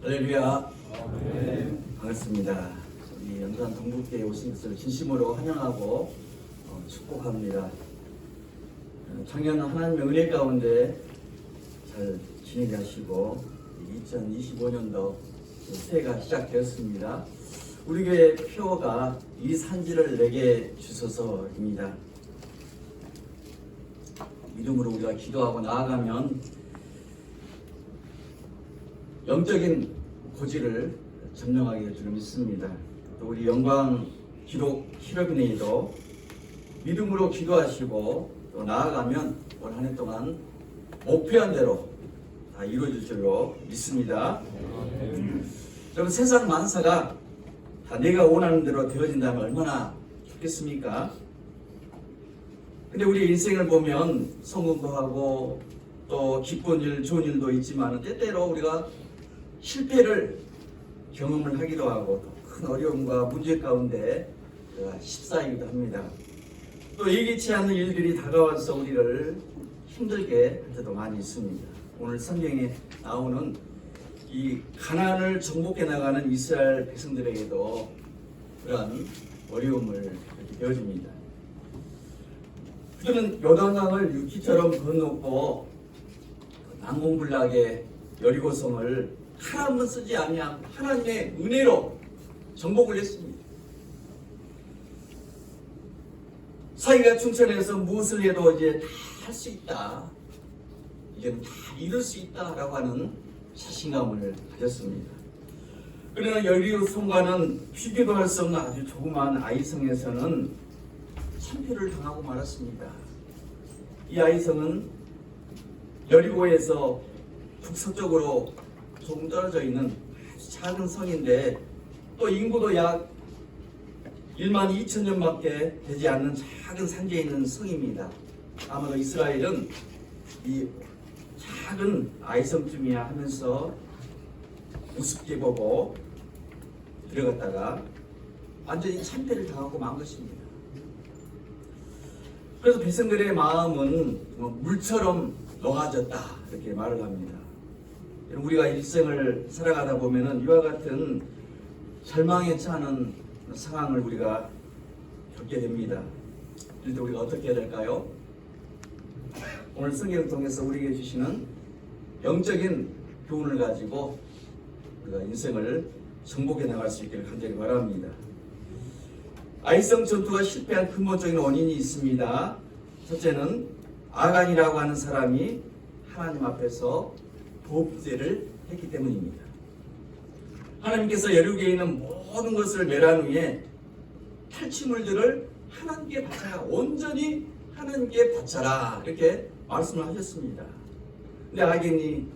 할렐루야. 반갑습니다. 우리 영산 동북교회에 오신 것을 진심으로 환영하고 축복합니다. 작년 하나님의 은혜 가운데 잘 지내가시고 2025년도 새해가 시작되었습니다. 우리 교회 표어가 이 산지를 내게 주소서입니다. 믿음으로 우리가 기도하고 나아가면 영적인 고지를 점령하게 줄 믿습니다. 또 우리 영광 기록 히로비네이도 믿음으로 기도하시고 또 나아가면 올 한 해 동안 목표한 대로 다 이루어질 줄로 믿습니다. 여러분, 세상 만사가 다 내가 원하는 대로 되어진다면 얼마나 좋겠습니까? 근데 우리 인생을 보면 성공도 하고 또 기쁜 일, 좋은 일도 있지만 때때로 우리가 실패를 경험을 하기도 하고 또 큰 어려움과 문제 가운데 휩싸이기도 합니다. 또 예기치 않은 일들이 다가와서 우리를 힘들게 할 때도 많이 있습니다. 오늘 성경에 나오는 이 가나안을 정복해 나가는 이스라엘 백성들에게도 그러한 어려움을 되어집니다. 그들은 요단강을 유키처럼 건넜고 난공불락의 여리고성을 칼 한 번 쓰지 아니한 하나님의 은혜로 정복을 했습니다. 자기가 충천해서 무엇을 해도 이제 다 할 수 있다, 이제는 다 이룰 수 있다라고 하는 자신감을 가졌습니다. 그러나 여리고성과는 비교도 할 수 없는 아주 조그마한 아이성에서는 참패를 당하고 말았습니다. 이 아이성은 여리고에서 북서쪽으로 조금 떨어져 있는 아주 작은 성인데 또 인구도 약 1만 2천 년밖에 되지 않는 작은 산지에 있는 성입니다. 아마도 이스라엘은 이 작은 아이성쯤이야 하면서 우습게 보고 들어갔다가 완전히 참패를 당하고 만 것입니다. 그래서 백성들의 마음은 물처럼 녹아졌다, 이렇게 말을 합니다. 우리가 일생을 살아가다 보면은 이와 같은 절망에 처하는 상황을 우리가 겪게 됩니다. 그럴 때 우리가 어떻게 해야 될까요? 오늘 성경을 통해서 우리에게 주시는 영적인 교훈을 가지고 우리가 인생을 정복해 나갈 수 있기를 간절히 바랍니다. 아이성 전투가 실패한 근본적인 원인이 있습니다. 첫째는 아간이라고 하는 사람이 하나님 앞에서 범죄를 했기 때문입니다. 하나님께서 여리고에 있는 모든 것을 멸한 후에 탈취물들을 하나님께 바쳐라, 온전히 하나님께 바쳐라, 이렇게 말씀을 하셨습니다. 근데 아간이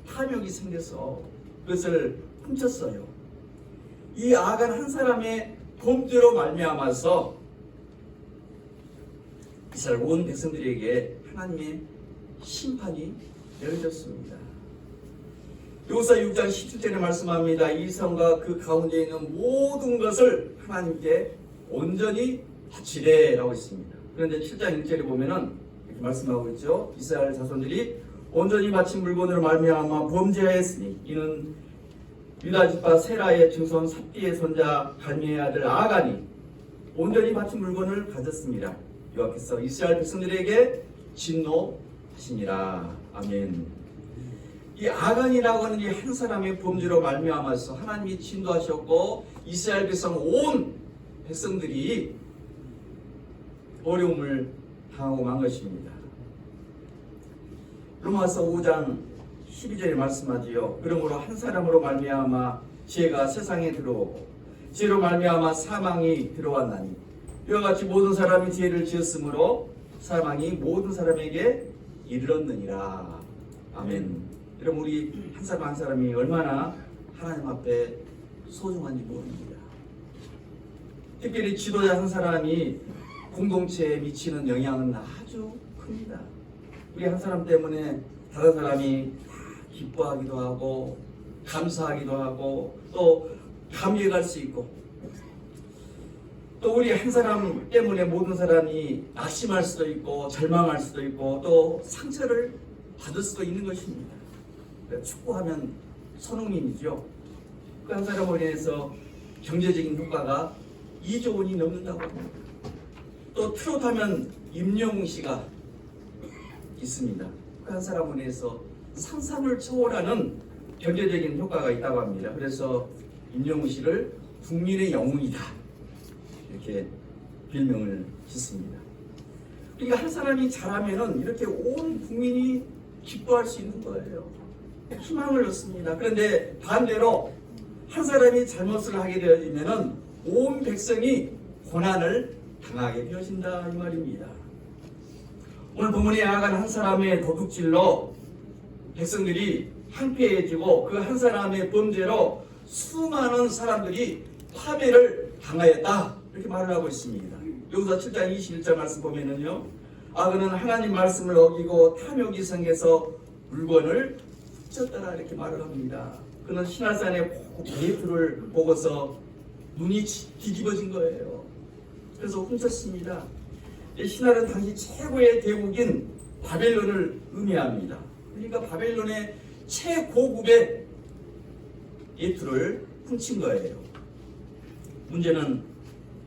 탐욕이 생겨서 그것을 훔쳤어요. 이 아간 한 사람의 범죄로 말미암아서 이스라엘 온 백성들에게 하나님의 심판이 내려졌습니다. 요사 6장 17절에 말씀합니다. 이 성과 그 가운데 있는 모든 것을 하나님께 온전히 바치래 라고 했습니다. 그런데 7장 1절에 보면은 이렇게 말씀하고 있죠. 이스라엘 자손들이 온전히 바친 물건으로 말미암아 범죄하였으니 이는 유다 지파 세라의 증손 삽디의 손자 갈미의 아들 아간이 온전히 바친 물건을 가졌습니다. 여호와께서 이스라엘 백성들에게 진노하시니라. 아멘. 이 아간이라고 하는 이 한 사람의 범죄로 말미암아서 하나님이 진노하셨고 이스라엘 백성 온 백성들이 어려움을 당하고 만 것입니다. 로마서 5장 12절에 말씀하지요. 그러므로 한 사람으로 말미암아 죄가 세상에 들어오고 죄로 말미암아 사망이 들어왔나니 이와 같이 모든 사람이 죄를 지었으므로 사망이 모든 사람에게 이르렀느니라. 아멘. 여러분, 우리 한 사람 한 사람이 얼마나 하나님 앞에 소중한지 모릅니다. 특별히 지도자 한 사람이 공동체에 미치는 영향은 아주 큽니다. 우리 한 사람 때문에 다른 사람이 기뻐하기도 하고 감사하기도 하고 또 감격할 수 있고 또 우리 한 사람 때문에 모든 사람이 낙심할 수도 있고 절망할 수도 있고 또 상처를 받을 수도 있는 것입니다. 축구하면 손흥민이죠. 그 한 사람으로 인해서 경제적인 효과가 2조 원이 넘는다고 합니다. 또 트롯 하면 임영웅 씨가 있습니다. 그 한 사람으로 인해서 상상을 초월하는 경제적인 효과가 있다고 합니다. 그래서 임영웅 씨를 국민의 영웅이다 이렇게 별명을 짓습니다. 그러니까 한 사람이 잘하면은 이렇게 온 국민이 기뻐할 수 있는 거예요. 희망을 얻습니다. 그런데 반대로 한 사람이 잘못을 하게 되어지면은 온 백성이 고난을 당하게 되어진다 이 말입니다. 오늘 본문에 야간 한 사람의 도둑질로 백성들이 황폐해지고 그 한 사람의 범죄로 수많은 사람들이 파멸을 당하였다 이렇게 말을 하고 있습니다. 여기서 7장 21절 말씀 보면은요, 그는 하나님 말씀을 어기고 탐욕이 생겨서 물건을 훔쳤더라 이렇게 말을 합니다. 그는 시나산의 게이트를 보고서 눈이 뒤집어진 거예요. 그래서 훔쳤습니다. 시나는 당시 최고의 대국인 바벨론을 의미합니다. 그러니까 바벨론의 최고급의 예투를 훔친 거예요. 문제는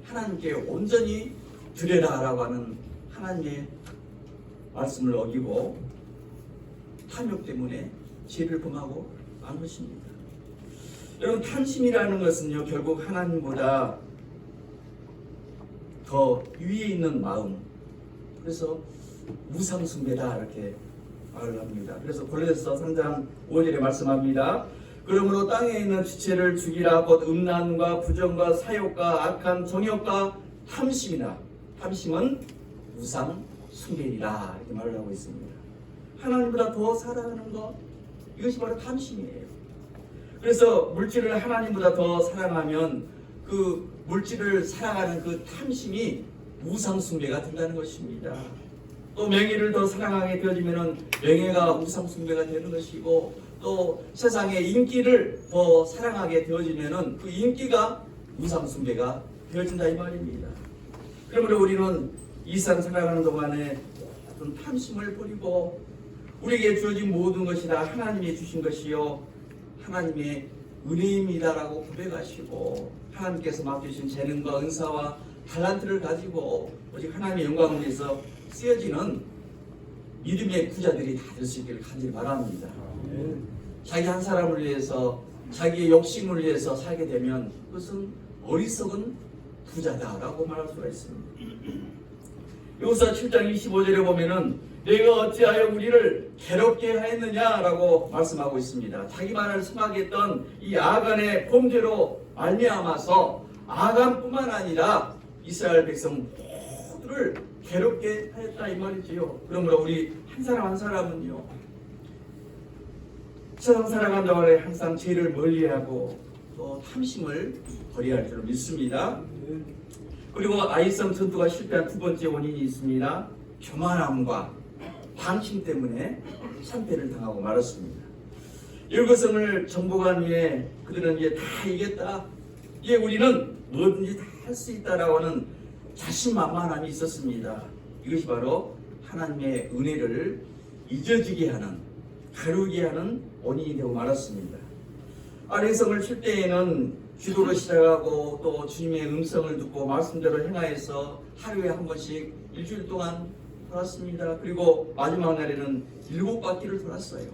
하나님께 온전히 드려라라고 하는 하나님의 말씀을 어기고 탐욕 때문에 죄를 범하고 만 것입니다. 여러분, 탐심이라는 것은요, 결국 하나님보다 더 위에 있는 마음, 그래서 우상숭배다 이렇게 말을 합니다. 그래서 골로새서 3장 5절에 말씀합니다. 그러므로 땅에 있는 지체를 죽이라. 곧 음란과 부정과 사욕과 악한 정욕과 탐심이나, 탐심은 우상숭배이라 이렇게 말을 하고 있습니다. 하나님보다 더 사랑하는 것, 이것이 바로 탐심이에요. 그래서 물질을 하나님보다 더 사랑하면 그 물질을 사랑하는 그 탐심이 우상숭배가 된다는 것입니다. 또 명예를 더 사랑하게 되어지면 명예가 우상숭배가 되는 것이고, 또 세상의 인기를 더 사랑하게 되어지면 그 인기가 우상숭배가 되어진다 이 말입니다. 그러므로 우리는 이 세상 살아가는 동안에 어떤 탐심을 버리고 우리에게 주어진 모든 것이 다 하나님이 주신 것이요 하나님의 은혜입니다라고 고백하시고, 하나님께서 맡기신 재능과 은사와 달란트를 가지고 오직 하나님의 영광을 위해서 쓰여지는 믿음의 부자들이 다 될 수 있기를 간절히 바랍니다. 자기 한 사람을 위해서, 자기의 욕심을 위해서 살게 되면 그것은 어리석은 부자다라고 말할 수가 있습니다. 여기서 7장 25절에 보면은 내가 어찌하여 우리를 괴롭게 하였느냐라고 말씀하고 있습니다. 자기만을 생각했던 이 아간의 범죄로 말미암아서 아간뿐만 아니라 이스라엘 백성 모두를 괴롭게 하였다 이 말이지요. 그러므로 우리 한 사람 한 사람은요, 세상 살아가는 동안에 항상 죄를 멀리하고 또 탐심을 버려야 할 줄 믿습니다. 그리고 아이성 전투가 실패한 두 번째 원인이 있습니다. 교만함과 방심 때문에 참패를 당하고 말았습니다. 열거성을 정복한 후에 그들은 이제 다 이겼다, 이제 우리는 뭐든지 다 할 수 있다라고 하는 자신만만함이 있었습니다. 이것이 바로 하나님의 은혜를 잊어지게 하는, 가르게 하는 원인이 되고 말았습니다. 아래성을 칠 때에는 기도로 시작하고 또 주님의 음성을 듣고 말씀대로 행하여서 하루에 한 번씩 일주일 동안 돌았습니다. 그리고 마지막 날에는 7바퀴를 돌았어요.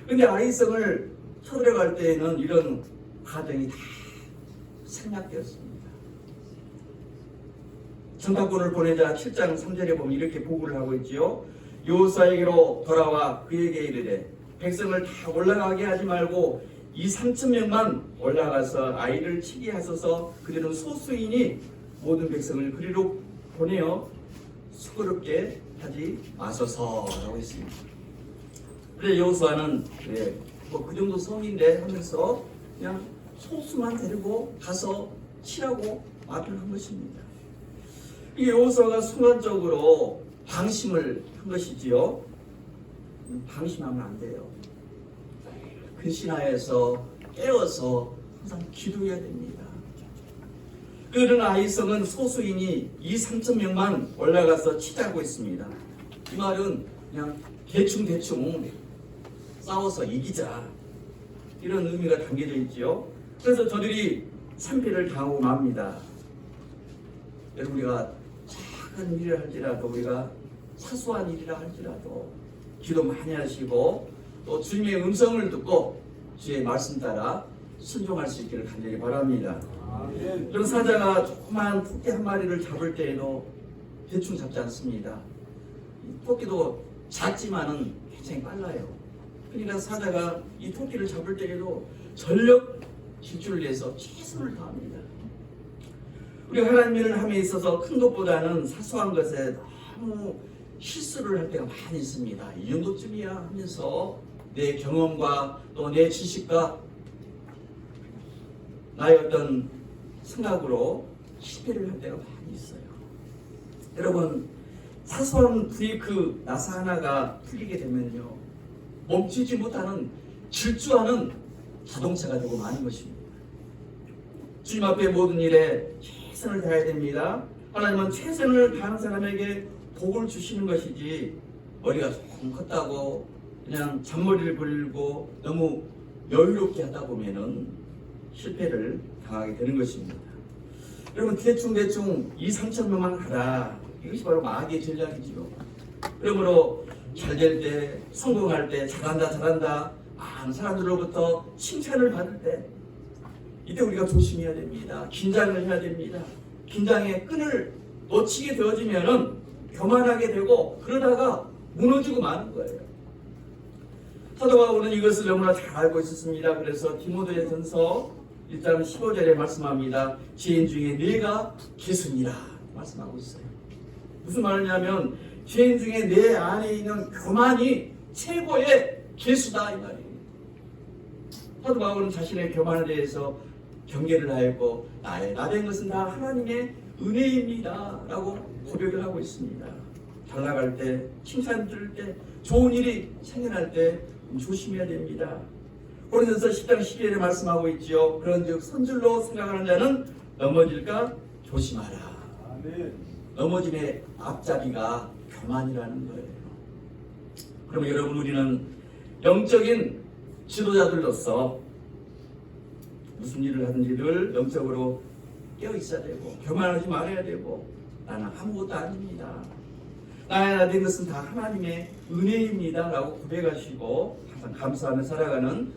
그런데 아이성을 쳐들어갈 때에는 이런 과정이 다 생략되었습니다. 전파꾼을 보내자 7장 3절에 보면 이렇게 보고를 하고 있지요. 여호수아에게로 돌아와 그에게 이르되 백성을 다 올라가게 하지 말고 2,3,000명만 올라가서 아이를 치게 하소서. 그들은 소수이니 모든 백성을 그리로 보내어 수고롭게 하지 마소서라고 했습니다. 그래 여호수아는 뭐 그 정도 성인데 하면서 그냥 소수만 데리고 가서 치라고 말을 한 것입니다. 이 여호수아가 순간적으로 방심을 한 것이지요. 방심하면 안 돼요. 근신하여서 깨어서 항상 기도해야 됩니다. 그런 아이성은 소수이니 2,3,000명만 올라가서 치자고 했습니다. 이 말은 그냥 대충 싸워서 이기자, 이런 의미가 담겨져 있지요. 그래서 저들이 참패를 당하고 맙니다. 여러분, 우리가 작은 일을 할지라도, 우리가 사소한 일이라 할지라도 기도 많이 하시고 또 주님의 음성을 듣고 주의 말씀 따라 순종할 수 있기를 간절히 바랍니다. 그런 사자가 조그만 토끼 한 마리를 잡을 때에도 대충 잡지 않습니다. 토끼도 작지만은 굉장히 빨라요. 그러니까 사자가 이 토끼를 잡을 때에도 전력 질주를 위해서 최선을 다합니다. 우리가 하나님 일을 함에 있어서 큰 것보다는 사소한 것에 너무 실수를 할 때가 많이 있습니다. 이 정도쯤이야 하면서 내 경험과 또 내 지식과 나의 어떤 생각으로 실패를 할 때가 많이 있어요. 여러분, 사소한 브레이크 나사 하나가 풀리게 되면요, 멈추지 못하는 질주하는 자동차가 되고 마는 것입니다. 주님 앞에 모든 일에 최선을 다해야 됩니다. 하나님은 최선을 다하는 사람에게 복을 주시는 것이지, 머리가 조금 컸다고 그냥 잔머리를 굴리고 너무 여유롭게 하다 보면은 실패를 당하게 되는 것입니다. 여러분, 대충 2, 3천 명만 하라, 이것이 바로 마귀의 전략이지요. 그러므로 잘 될 때, 성공할 때, 잘한다 많은 사람들로부터 칭찬을 받을 때, 이때 우리가 조심해야 됩니다. 긴장을 해야 됩니다. 긴장의 끈을 놓치게 되어지면은 교만하게 되고 그러다가 무너지고 마는 거예요. 사도 바울은 이것을 너무나 잘 알고 있었습니다. 그래서 디모데전서 1장 15절에 말씀합니다. 죄인 중에 내가 개수니라 말씀하고 있어요. 무슨 말이냐면 죄인 중에 내 안에 있는 교만이 최고의 개수다 이 말이에요. 사도 바울은 자신의 교만에 대해서 경계를 하였고 나된 것은 다 하나님의 은혜입니다 라고 고백을 하고 있습니다. 잘 나갈 때, 칭찬 들을 때, 좋은 일이 생겨날 때 조심해야 됩니다. 고린도서 10장 12절에 말씀하고 있지요. 그런즉 선줄로 생각하는 자는 넘어질까 조심하라. 아멘. 넘어짐의 앞잡이가 교만이라는 거예요. 그럼 여러분, 우리는 영적인 지도자들로서 무슨 일을 하든지를 영적으로 깨어 있어야 되고 교만하지 말아야 되고, 나는 아무것도 아닙니다, 나야 된 것은 다 하나님의 은혜입니다 라고 고백하시고 항상 감사하며 살아가는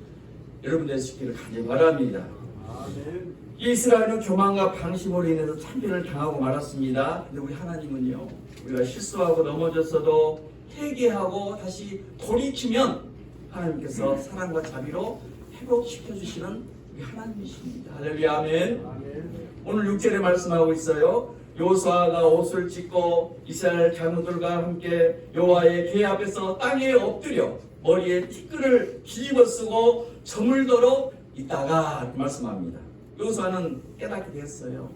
여러분 되시기를 간절히 바랍니다. 아멘. 이스라엘은 교만과 방심으로 인해서 참변을 당하고 말았습니다. 근데 우리 하나님은요, 우리가 실수하고 넘어졌어도 회개하고 다시 돌이키면 하나님께서 사랑과 자비로 회복시켜 주시는 우리 하나님이십니다. 할렐루야. 아멘. 오늘 6절에 말씀하고 있어요. 요수아가 옷을 찢고 이스라엘 장로들과 함께 여호와의 궤 앞에서 땅에 엎드려 머리에 티끌을 뒤집어 쓰고 저물도록 있다가 이렇게 말씀합니다. 요수아는 깨닫게 됐어요.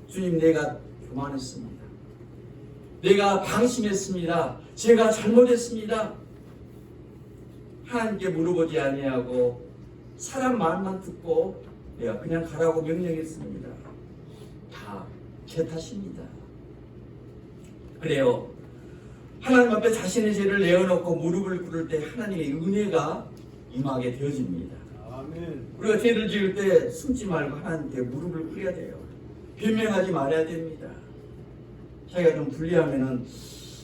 주님, 내가 교만했습니다. 내가 방심했습니다. 제가 잘못했습니다. 하나님께 물어보지 아니하고 사람 말만 듣고 내가 그냥 가라고 명령했습니다. 다 제 탓입니다. 그래요. 하나님 앞에 자신의 죄를 내어놓고 무릎을 꿇을 때 하나님의 은혜가 임하게 되어집니다. 아멘. 우리가 죄를 지을 때 숨지 말고 하나님께 무릎을 꿇어야 돼요. 변명하지 말아야 됩니다. 자기가 좀 불리하면은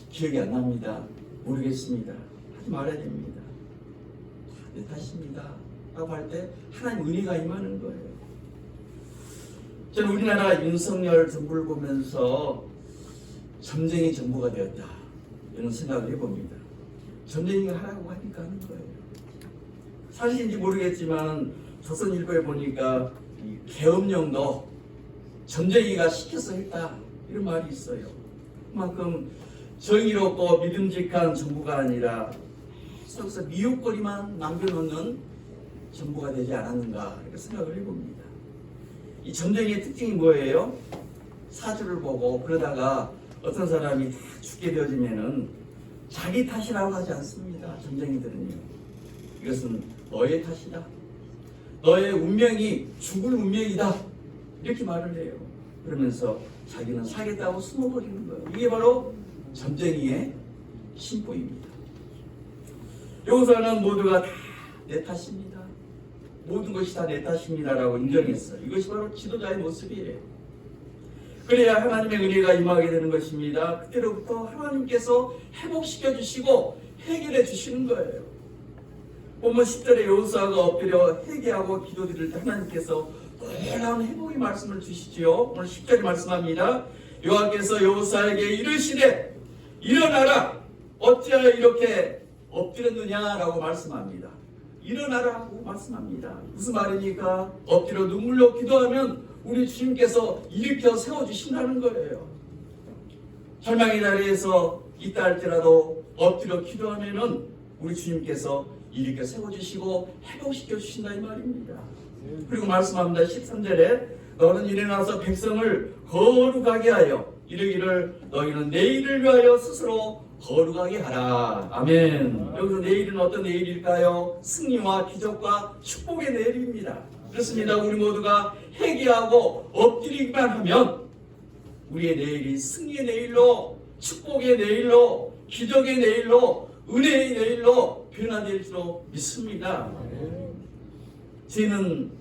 기억이 안 납니다, 모르겠습니다, 하지 말아야 됩니다. 내 탓입니다 라고 할 때 하나님 은혜가 임하는 거예요. 저는 우리나라 윤석열 정부를 보면서 점쟁이 정부가 되었다, 이런 생각을 해봅니다. 점쟁이가 하라고 하니까 하는 거예요. 사실인지 모르겠지만 조선일보에 보니까 이 계엄령도 점쟁이가 시켜서 했다, 이런 말이 있어요. 그만큼 정의롭고 믿음직한 정부가 아니라 계속해서 미혹거리만 남겨놓는 정부가 되지 않았는가, 이렇게 생각을 해봅니다. 이 점쟁이의 특징이 뭐예요? 사주를 보고 그러다가 어떤 사람이 다 죽게 되어지면은 자기 탓이라고 하지 않습니다. 점쟁이들은요. 이것은 너의 탓이다, 너의 운명이 죽을 운명이다, 이렇게 말을 해요. 그러면서 자기는 사겠다고 숨어버리는 거예요. 이게 바로 점쟁이의 심보입니다. 여기서는 모두가 다 내 탓입니다, 모든 것이 다 내 탓입니다라고 인정했어요. 이것이 바로 지도자의 모습이에요. 그래야 하나님의 은혜가 임하게 되는 것입니다. 그때로부터 하나님께서 회복시켜 주시고 해결해 주시는 거예요. 보면 10절에 여호수아가 엎드려 회개하고 기도드릴 때 하나님께서 놀라운 회복의 말씀을 주시지요. 오늘 10절에 말씀합니다. 여호와께서 여호수아에게 이르시되 일어나라, 어찌하여 이렇게 엎드렸느냐라고 말씀합니다. 일어나라고 말씀합니다. 무슨 말입니까? 엎드려 눈물로 기도하면 우리 주님께서 일으켜 세워주신다는 거예요. 절망의 자리에서 있다 할지라도 엎드려 기도하면은 우리 주님께서 일으켜 세워주시고 회복시켜 주신다 이 말입니다. 그리고 말씀합니다. 13절에 너는 일어나서 백성을 거룩하게 하여 이르기를 너희는 내일을 위하여 스스로 거룩하게 하라. 아멘. 여기서 내일은 어떤 내일일까요? 승리와 기적과 축복의 내일입니다. 그렇습니다. 우리 모두가 회개하고 엎드리기만 하면 우리의 내일이 승리의 내일로, 축복의 내일로, 기적의 내일로, 은혜의 내일로 변화될 줄로 믿습니다. 죄는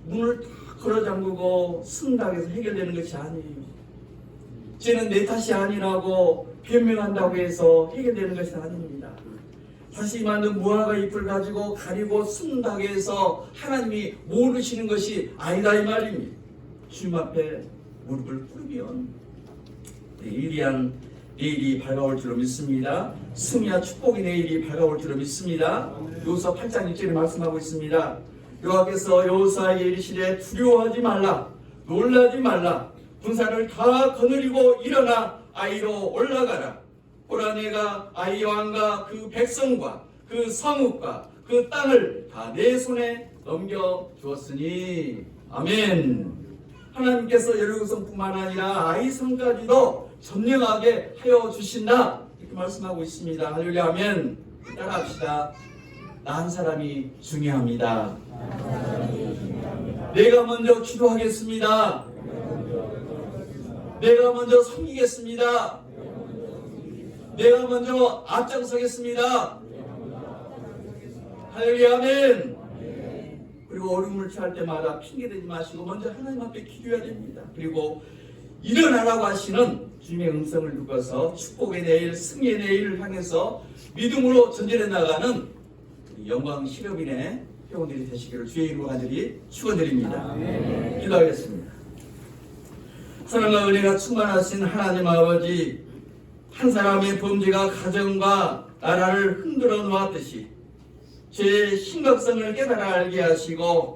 문을 다 걸어 잠그고 승낙해서 해결되는 것이 아니에요. 죄는 내 탓이 아니라고 변명한다고 해서 해결되는 것이 아닙니다. 다시 만든 무화과 잎을 가지고 가리고 숨다게 해서 하나님이 모르시는 것이 아니다 이 말입니다. 주님 앞에 무릎을 꿇으면 예리한 내일이 밝아올 줄로 믿습니다. 승리와 축복의 내일이 밝아올 줄로 믿습니다. 여호수아 8장 1절에 말씀하고 있습니다. 여호와께서 여호수아에게 이르시되 두려워하지 말라, 놀라지 말라, 군사를 다 거느리고 일어나 아이로 올라가라. 보라 내가 아이 왕과 그 백성과 그 성읍과 그 땅을 다 내 손에 넘겨주었으니. 아멘. 하나님께서 여리고성뿐만 아니라 아이 성까지도 점령하게 하여 주신다 이렇게 말씀하고 있습니다. 할렐루야. 아멘. 따라합시다. 나 한 사람이 중요합니다. 내가 먼저 기도하겠습니다. 내가 먼저 섬기겠습니다. 내가 먼저 앞장서겠습니다. 할렐루야. 아멘. 그리고 어려움을 처할 때마다 핑계대지 마시고 먼저 하나님 앞에 기도해야 됩니다. 그리고 일어나라고 하시는 주님의 음성을 듣고서 축복의 내일, 승리의 내일을 향해서 믿음으로 전진해 나가는 영광 실업인의 회원들이 되시기를 주의 이름으로 간절히 축원드립니다. 기도하겠습니다. 사랑과 은혜가 충만하신 하나님 아버지, 한 사람의 범죄가 가정과 나라를 흔들어 놓았듯이 죄의 심각성을 깨달아 알게 하시고